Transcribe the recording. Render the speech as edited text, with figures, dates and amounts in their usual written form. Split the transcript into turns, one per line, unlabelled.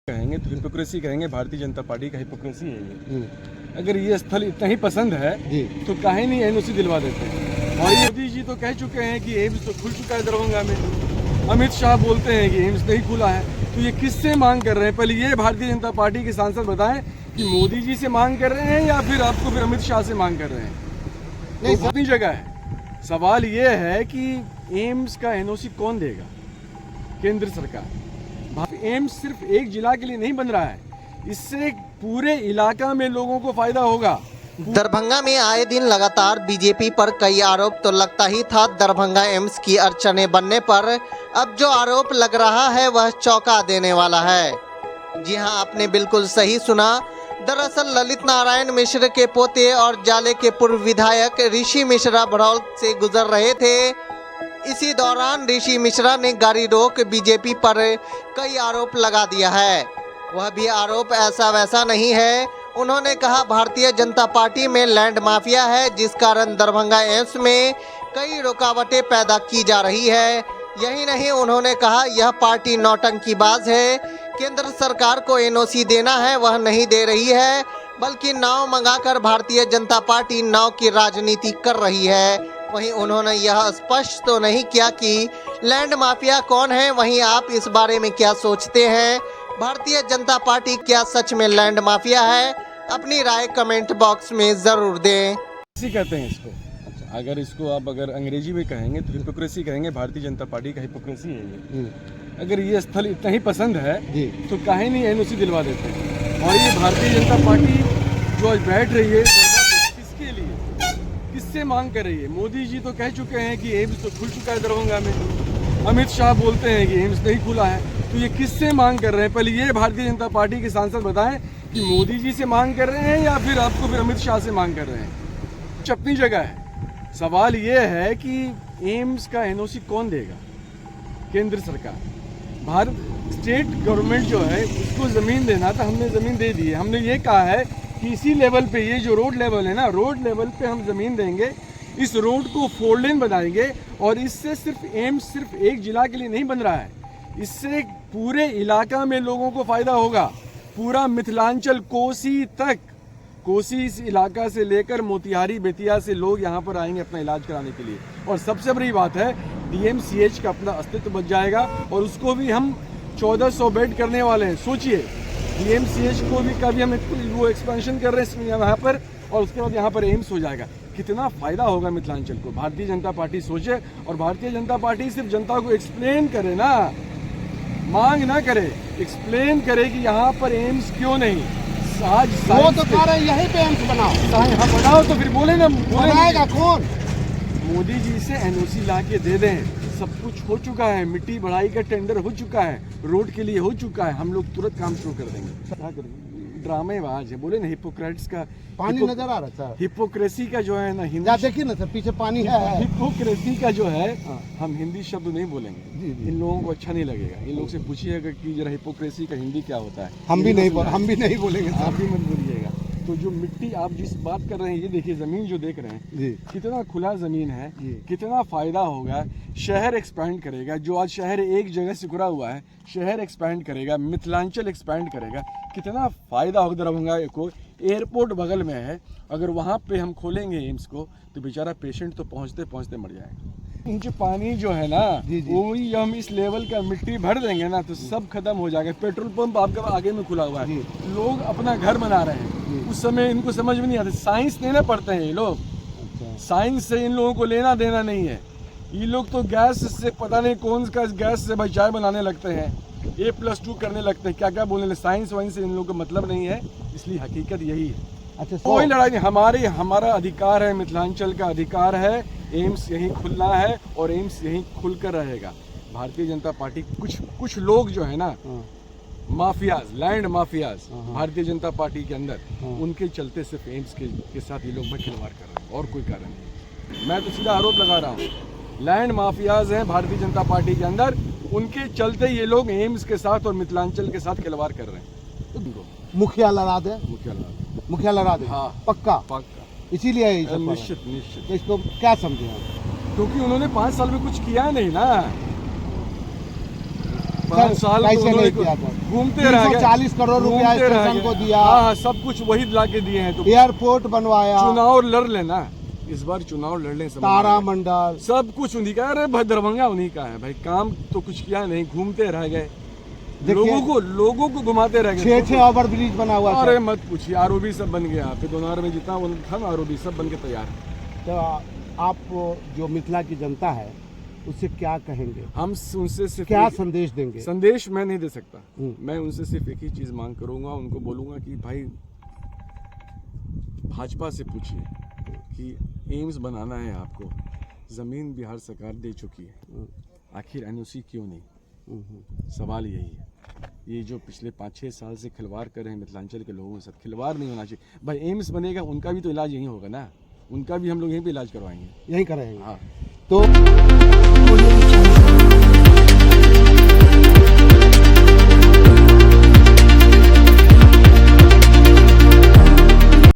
कहेंगे तो हिपोक्रेसी कहेंगे, भारतीय जनता पार्टी का हिपोक्रेसी है ये। अगर ये स्थल इतना ही पसंद है तो काहे नहीं एनओसी दिलवा देते हैं। और मोदी जी तो कह चुके हैं कि एम्स तो खुल चुका है दरभंगा में। अमित शाह बोलते हैं कि एम्स नहीं खुला है, तो ये किससे मांग कर रहे हैं? पहले ये भारतीय जनता पार्टी के सांसद बताएं कि मोदी जी से मांग कर रहे हैं या फिर आपको फिर अमित शाह से मांग कर रहे हैं। नहीं, तो अपनी जगह है। सवाल ये है कि एम्स का एनओसी कौन देगा? केंद्र सरकार। एम्स सिर्फ एक जिला के लिए नहीं बन रहा है, इससे पूरे इलाका में लोगों को फायदा होगा।
दरभंगा में आए दिन लगातार बीजेपी पर कई आरोप तो लगता ही था। दरभंगा एम्स की अड़चने बनने पर अब जो आरोप लग रहा है वह चौंका देने वाला है। जी हां, आपने बिल्कुल सही सुना। दरअसल ललित नारायण मिश्र के पोते और जाले के पूर्व विधायक ऋषि मिश्रा भड़ौल से गुजर रहे थे। इसी दौरान ऋषि मिश्रा ने गाड़ी रोक बीजेपी पर कई आरोप लगा दिया है। वह भी आरोप ऐसा वैसा नहीं है। उन्होंने कहा भारतीय जनता पार्टी में लैंड माफिया है, जिस कारण दरभंगा एम्स में कई रुकावटें पैदा की जा रही है। यही नहीं, उन्होंने कहा यह पार्टी नौटंकीबाज है। केंद्र सरकार को एनओसी देना है, वह नहीं दे रही है, बल्कि नाव मंगाकर भारतीय जनता पार्टी नाव की राजनीति कर रही है। वहीं उन्होंने यह स्पष्ट तो नहीं किया कि लैंड माफिया कौन है। वहीं आप इस बारे में क्या सोचते हैं? भारतीय जनता पार्टी क्या सच में लैंड माफिया है? अपनी राय कमेंट बॉक्स में जरूर दें।
हिपोक्रेसी कहते हैं इसको। अच्छा, अगर इसको आप अगर अंग्रेजी में कहेंगे तो हिपोक्रेसी कहेंगे, भारतीय जनता पार्टी का हिपोक्रेसी है ये। अगर ये स्थल इतना ही पसंद है तो काहे नहीं एनओसी दिलवा देते हैं। और ये भारतीय जनता पार्टी जो आज बैठ रही है किसके लिए, किससे मांग कर रही है? मोदी जी तो कह चुके हैं कि एम्स तो खुल चुका है दरभंगा में। अमित शाह बोलते हैं कि एम्स नहीं खुला है, तो ये किससे मांग कर रहे हैं? पहले ये भारतीय जनता पार्टी के सांसद बताएं कि मोदी जी से मांग कर रहे हैं या फिर आपको फिर अमित शाह से मांग कर रहे हैं। कुछ अपनी जगह है। सवाल ये है कि एम्स का एनओसी कौन देगा? केंद्र सरकार। भारत स्टेट गवर्नमेंट जो है उसको ज़मीन देना था, हमने ज़मीन दे दी है। हमने ये कहा है कि इसी लेवल पे, ये जो रोड लेवल है ना, रोड लेवल पे हम ज़मीन देंगे, इस रोड को 4 लेन बनाएंगे। और इससे सिर्फ एम्स सिर्फ एक जिला के लिए नहीं बन रहा है, इससे पूरे इलाका में लोगों को फायदा होगा। पूरा मिथिलांचल कोसी तक, कोसी इस इलाका से लेकर मोतिहारी बेतिया से लोग यहाँ पर आएंगे अपना इलाज कराने के लिए। और सबसे बड़ी बात है, डीएमसीएच का अपना अस्तित्व बच जाएगा और उसको भी हम 1400 बेड करने वाले हैं। सोचिए, डीएमसीएच को भी कभी हम वो एक्सपेंशन कर रहे हैं यहाँ पर, और उसके बाद यहाँ पर एम्स हो जाएगा। कितना फायदा होगा मिथिलांचल को। भारतीय जनता पार्टी सोचे, और भारतीय जनता पार्टी सिर्फ जनता को एक्सप्लेन करे ना, मांग ना करे, एक्सप्लेन करे कि यहाँ पर एम्स क्यों नहीं। आज
वो तो कह रहे यहीं पे एम्स बनाओ।
हाँ बनाओ, तो फिर बोले ना,
बनाएगा कौन?
मोदी जी से एनओसी ला के दे दें। सब कुछ हो चुका है, मिट्टी बढ़ाई का टेंडर हो चुका है, रोड के लिए हो चुका है, हम लोग तुरंत काम शुरू कर देंगे। क्या करेंगे? ड्रामेबाज है, बोले ना हिपोक्रेट्स का।
पानी नजर आ रहा है सर।
हिपोक्रेसी का जो है ना, हिंदी
देखिए ना सर, पीछे पानी है।
हिपोक्रेसी का जो है, हम हिंदी शब्द नहीं बोलेंगे, इन लोगों को अच्छा नहीं लगेगा। इन लोग से पूछिएगा कि जरा हिपोक्रेसी का हिंदी क्या होता है।
हम भी नहीं बोलेंगे,
आप भी मत बोलिएगा। तो जो मिट्टी आप जिस बात कर रहे हैं, ये देखिए जमीन जो देख रहे हैं, कितना खुला जमीन है, कितना फायदा होगा। शहर एक्सपैंड करेगा। जो आज शहर एक जगह सिकुड़ा हुआ है, शहर एक्सपैंड करेगा, मिथिलांचल एक्सपैंड करेगा। कितना फायदा होगा दरभंगा को। एयरपोर्ट बगल में है, अगर वहाँ पे हम खोलेंगे एम्स को तो बेचारा पेशेंट तो पहुँचते पहुँचते मर जाएगा। इंच पानी जो है ना, वही हम इस लेवल का मिट्टी भर देंगे ना तो सब खत्म हो जाएगा। पेट्रोल पंप आपका आगे में खुला हुआ है, लोग अपना घर बना रहे हैं। उस समय इनको समझ में नहीं आता। साइंस लेना पड़ते हैं ये लोग, साइंस से इन लोगों को लेना देना नहीं है। ये लोग तो गैस से, पता नहीं कौन का गैस से भाई चाय बनाने लगते हैं, A+2 करने लगते हैं, क्या क्या बोलने लगते। साइंस वाइंस से इन लोगों को मतलब नहीं है, इसलिए हकीकत यही है।
अच्छा,
कोई लड़ाई नहीं। हमारा अधिकार है, मिथिलांचल का अधिकार है। एम्स यहीं खुलना है और एम्स यहीं खुलकर रहेगा। भारतीय जनता पार्टी कुछ लोग जो है ना, mafias, land mafias Bharatiya Janata party के अंदर, उनके चलते सिर्फ एम्स के साथ ये लोग खिलवाड़ कर रहे हैं, और कोई कारण नहीं। मैं तो सीधा आरोप लगा रहा हूँ, लैंड माफियाज हैं भारतीय जनता पार्टी के अंदर, उनके चलते ये लोग एम्स के साथ और मिथिलांचल के साथ खिलवाड़ कर रहे हैं।
मुखिया लड़ा दे, मुखिया लड़ा दे।
हाँ,
पक्का। इसीलिए
निश्चित।
इसको क्या समझे आप?
क्योंकि उन्होंने 5 साल में कुछ किया नहीं ना। 5 साल
कैसे
उन्होंने
नहीं किया था?
घूमते रह गए,
340 करोड़ रुपया
घूमते रह
स्टेशन
गए।
को दिया।
हाँ, सब कुछ वही ला के दिए हैं। तो
एयरपोर्ट बनवाया,
चुनाव लड़ लेना, इस बार चुनाव लड़ लें, समझ में आ गया।
तारामंडल,
सब कुछ उन्हीं का। अरे भाई दरभंगा उन्हीं का है भाई, काम तो कुछ किया नहीं, घूमते रह गए,
देखिए,
लोगों को घुमाते रह गए।
6 ओवर ब्रिज बना हुआ है।
अरे मत पूछिए, आरओबी सब बन गया, फिर दोनार में जितना वो था ना आरओबी सब बन के तैयार है।
तो आप जो मिथिला की जनता है उससे क्या कहेंगे,
हम उनसे सिर्फ
क्या संदेश देंगे?
संदेश मैं नहीं दे सकता।
हम्म।
मैं उनसे सिर्फ एक ही चीज मांग करूंगा, उनको बोलूंगा कि भाई भाजपा से पूछिए कि एम्स बनाना है आपको, जमीन बिहार सरकार दे चुकी है, आखिर एनओसी क्यों नहीं? सवाल यही है। ये जो पिछले 5-6 साल से खिलवाड़ कर रहे हैं मिथिलांचल के लोगों के साथ, खिलवाड़ नहीं होना चाहिए भाई। एम्स बनेगा, उनका भी तो इलाज यहीं होगा ना, उनका भी हम लोग यहीं पे इलाज करवाएंगे,
यही करेंगे।
हाँ।
तो